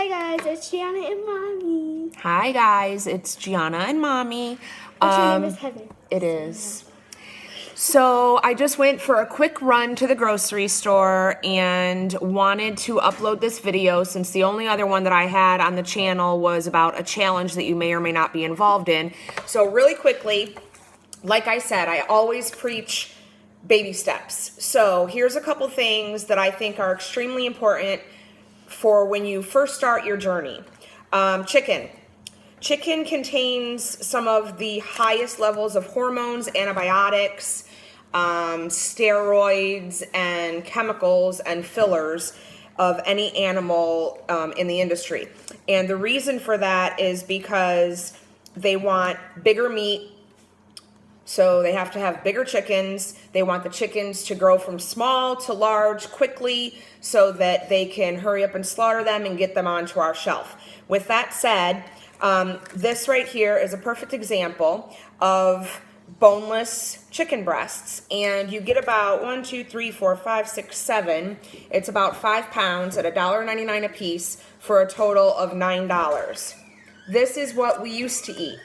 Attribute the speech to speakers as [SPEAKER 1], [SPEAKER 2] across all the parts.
[SPEAKER 1] Hi guys, it's Gianna and Mommy.
[SPEAKER 2] Hi guys, it's Gianna and Mommy.
[SPEAKER 1] Her name is Heaven.
[SPEAKER 2] It is. So I just went for a quick run to the grocery store and wanted to upload this video since the only other one that I had on the channel was about a challenge that you may or may not be involved in. So really quickly, like I said, I always preach baby steps. So here's a couple things that I think are extremely important for when you first start your journey. Chicken. Chicken contains some of the highest levels of hormones, antibiotics, steroids, and chemicals and fillers of any animal in the industry. And the reason for that is because they want bigger meat, so they have to have bigger chickens. They want the chickens to grow from small to large quickly so that they can hurry up and slaughter them and get them onto our shelf. With that said, this right here is a perfect example of boneless chicken breasts, and you get about 1, 2, 3, 4, 5, 6, 7. It's about 5 pounds at $1.99 a piece for a total of $9. This is what we used to eat.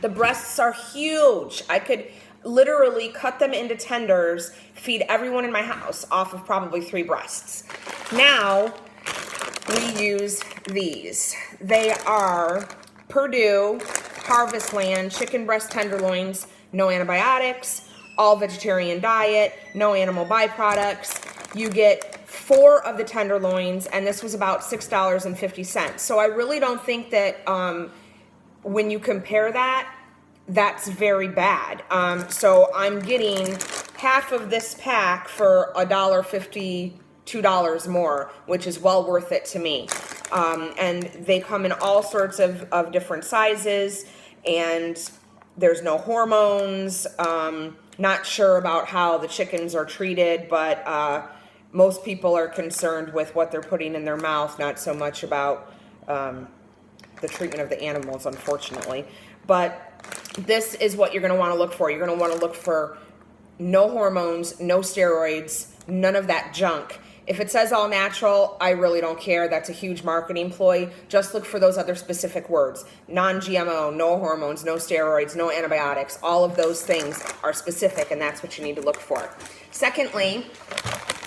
[SPEAKER 2] The breasts are huge. I could literally cut them into tenders, feed everyone in my house off of probably 3 breasts. Now we use these. They are Perdue Harvestland chicken breast tenderloins, no antibiotics, all vegetarian diet, no animal byproducts. You get 4 of the tenderloins, and this was about $6.50. So I really don't think that when you compare that, that's very bad. So I'm getting half of this pack for $1.50, $2 more, which is well worth it to me. And they come in all sorts of different sizes, and there's no hormones. Not sure about how the chickens are treated, but most people are concerned with what they're putting in their mouth, not so much about the treatment of the animals, unfortunately. But this is what you're going to want to look for. You're going to want to look for no hormones, no steroids, none of that junk. If it says all natural, I really don't care. That's a huge marketing ploy. Just look for those other specific words. Non-GMO, no hormones, no steroids, no antibiotics. All of those things are specific, and that's what you need to look for. Secondly,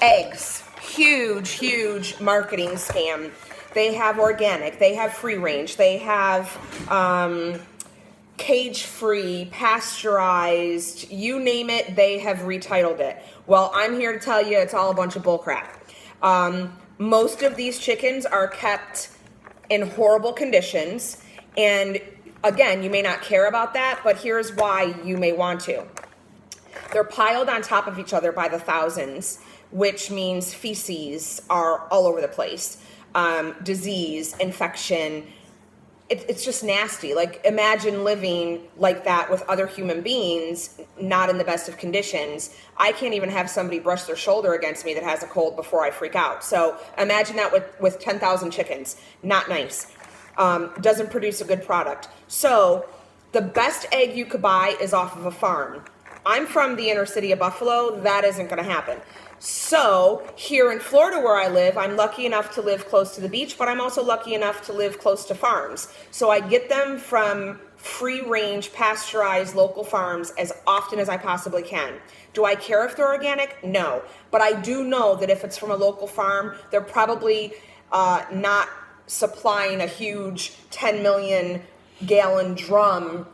[SPEAKER 2] eggs. Huge, huge marketing scam. They have organic, they have free range, they have cage-free, pasteurized, you name it, they have retitled it. Well, I'm here to tell you it's all a bunch of bullcrap. Most of these chickens are kept in horrible conditions, and again, you may not care about that, but here's why you may want to. They're piled on top of each other by the thousands, which means feces are all over the place. Disease, infection, it's just nasty. Like, imagine living like that with other human beings, not in the best of conditions. I can't even have somebody brush their shoulder against me that has a cold before I freak out. So imagine that with 10,000 chickens. Not nice. Doesn't produce a good product. So the best egg you could buy is off of a farm. I'm from the inner city of Buffalo. That isn't going to happen. So here in Florida where I live, I'm lucky enough to live close to the beach, but I'm also lucky enough to live close to farms. So I get them from free-range, pasteurized local farms as often as I possibly can. Do I care if they're organic? No. But I do know that if it's from a local farm, they're probably not supplying a huge 10 million gallon drum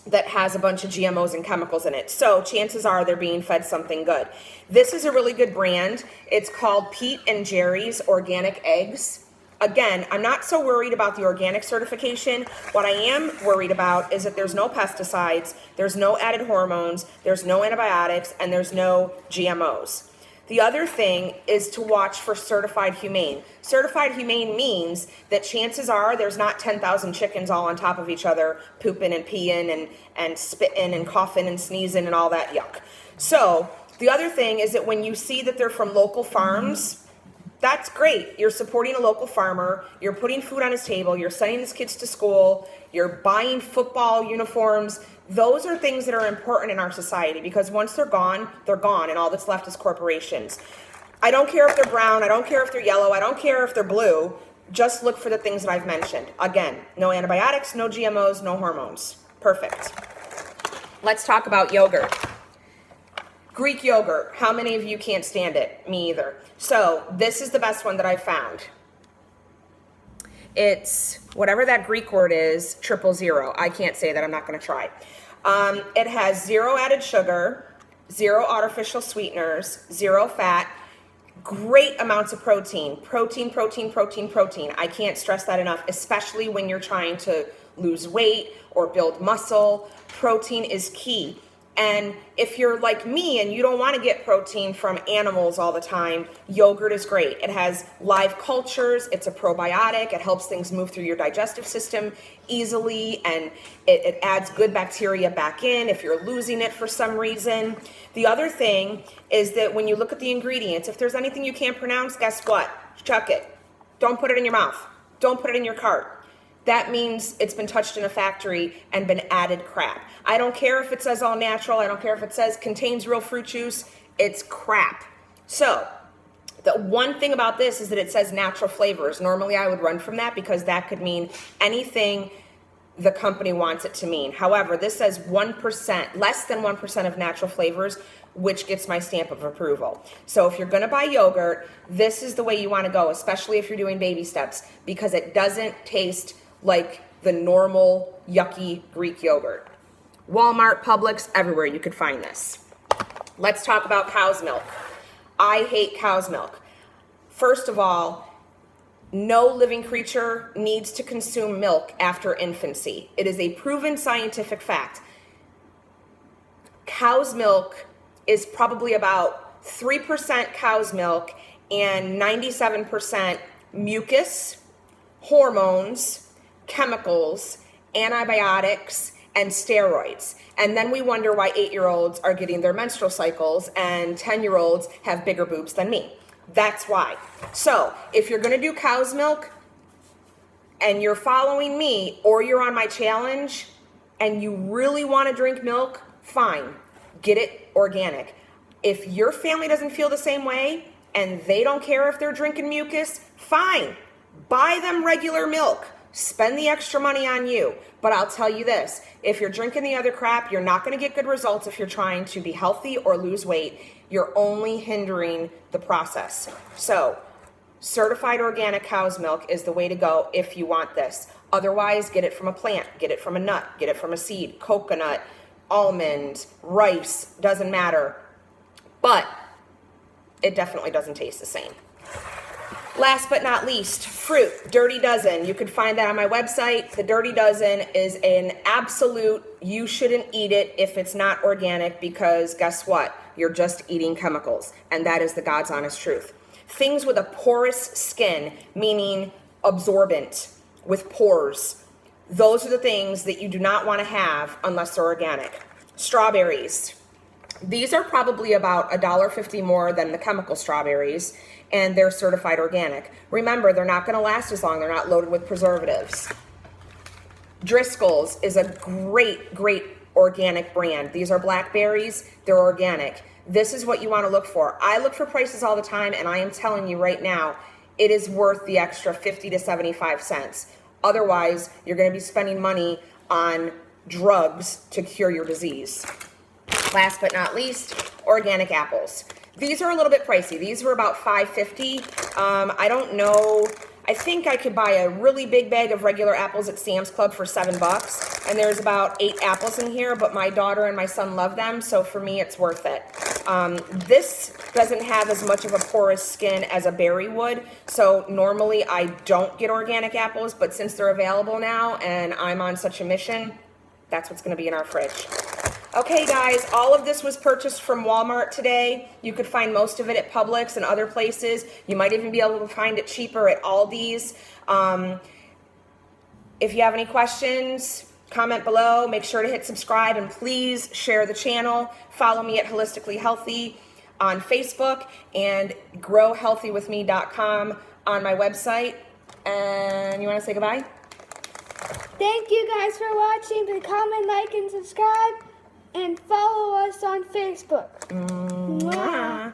[SPEAKER 2] that has a bunch of GMOs and chemicals in it. So chances are they're being fed something good. This is a really good brand. It's called Pete and Jerry's Organic Eggs. Again, I'm not so worried about the organic certification. What I am worried about is that there's no pesticides, there's no added hormones, there's no antibiotics, and there's no GMOs. The other thing is to watch for certified humane. Certified humane means that chances are there's not 10,000 chickens all on top of each other, pooping and peeing and spitting and coughing and sneezing and all that yuck. So the other thing is that when you see that they're from local farms, that's great. You're supporting a local farmer, you're putting food on his table, you're sending his kids to school, you're buying football uniforms. Those are things that are important in our society because once they're gone, and all that's left is corporations. I don't care if they're brown, I don't care if they're yellow, I don't care if they're blue. Just look for the things that I've mentioned. Again, no antibiotics, no GMOs, no hormones. Perfect. Let's talk about yogurt. Greek yogurt. How many of you can't stand it? Me either. So this is the best one that I've found. It's whatever that Greek word is, 000. I can't say that. I'm not going to try. It has 0 added sugar, 0 artificial sweeteners, 0 fat, great amounts of protein. Protein. I can't stress that enough, especially when you're trying to lose weight or build muscle. Protein is key. And if you're like me and you don't want to get protein from animals all the time, yogurt is great. It has live cultures. It's a probiotic. It helps things move through your digestive system easily, and it adds good bacteria back in if you're losing it for some reason. The other thing is that when you look at the ingredients, if there's anything you can't pronounce, guess what? Chuck it. Don't put it in your mouth. Don't put it in your cart. That means it's been touched in a factory and been added crap. I don't care if it says all natural. I don't care if it says contains real fruit juice. It's crap. So the one thing about this is that it says natural flavors. Normally I would run from that because that could mean anything the company wants it to mean. However, this says 1%, less than 1% of natural flavors, which gets my stamp of approval. So if you're going to buy yogurt, this is the way you want to go, especially if you're doing baby steps, because it doesn't taste like the normal yucky Greek yogurt. Walmart, Publix, everywhere you could find this. Let's talk about cow's milk. I hate cow's milk. First of all, no living creature needs to consume milk after infancy. It is a proven scientific fact. Cow's milk is probably about 3% cow's milk and 97% mucus, hormones, chemicals, antibiotics, and steroids. And then we wonder why 8-year-olds are getting their menstrual cycles and 10-year-olds have bigger boobs than me. That's why. So if you're going to do cow's milk and you're following me or you're on my challenge and you really want to drink milk, fine, get it organic. If your family doesn't feel the same way and they don't care if they're drinking mucus, fine, buy them regular milk. Spend the extra money on you. But I'll tell you this, if you're drinking the other crap, you're not going to get good results if you're trying to be healthy or lose weight. You're only hindering the process. So, certified organic cow's milk is the way to go if you want this. Otherwise, get it from a plant, get it from a nut, get it from a seed, coconut, almond, rice, doesn't matter. But it definitely doesn't taste the same. Last but not least, fruit, Dirty Dozen. You can find that on my website. The Dirty Dozen is an absolute, you shouldn't eat it if it's not organic, because guess what? You're just eating chemicals, and that is the God's honest truth. Things with a porous skin, meaning absorbent, with pores, those are the things that you do not want to have unless they're organic. Strawberries. These are probably about $1.50 more than the chemical strawberries, and they're certified organic. Remember, they're not going to last as long. They're not loaded with preservatives. Driscoll's is a great, great organic brand. These are blackberries. They're organic. This is what you want to look for. I look for prices all the time, and I am telling you right now, it is worth the extra 50 to 75 cents. Otherwise, you're going to be spending money on drugs to cure your disease. Last but not least, organic apples. These are a little bit pricey. These were about $5.50. I don't know. I think I could buy a really big bag of regular apples at Sam's Club for $7. And there's about 8 apples in here, but my daughter and my son love them, so for me it's worth it. This doesn't have as much of a porous skin as a berry would, so normally I don't get organic apples, but since they're available now and I'm on such a mission, that's what's going to be in our fridge. Okay, guys, all of this was purchased from Walmart today. You could find most of it at Publix and other places. You might even be able to find it cheaper at Aldi's. If you have any questions, comment below. Make sure to hit subscribe, and please share the channel. Follow me at Holistically Healthy on Facebook and growhealthywithme.com on my website. And you want to say goodbye?
[SPEAKER 1] Thank you guys for watching. Please comment, like, and subscribe. And follow us on Facebook.
[SPEAKER 2] Mwah.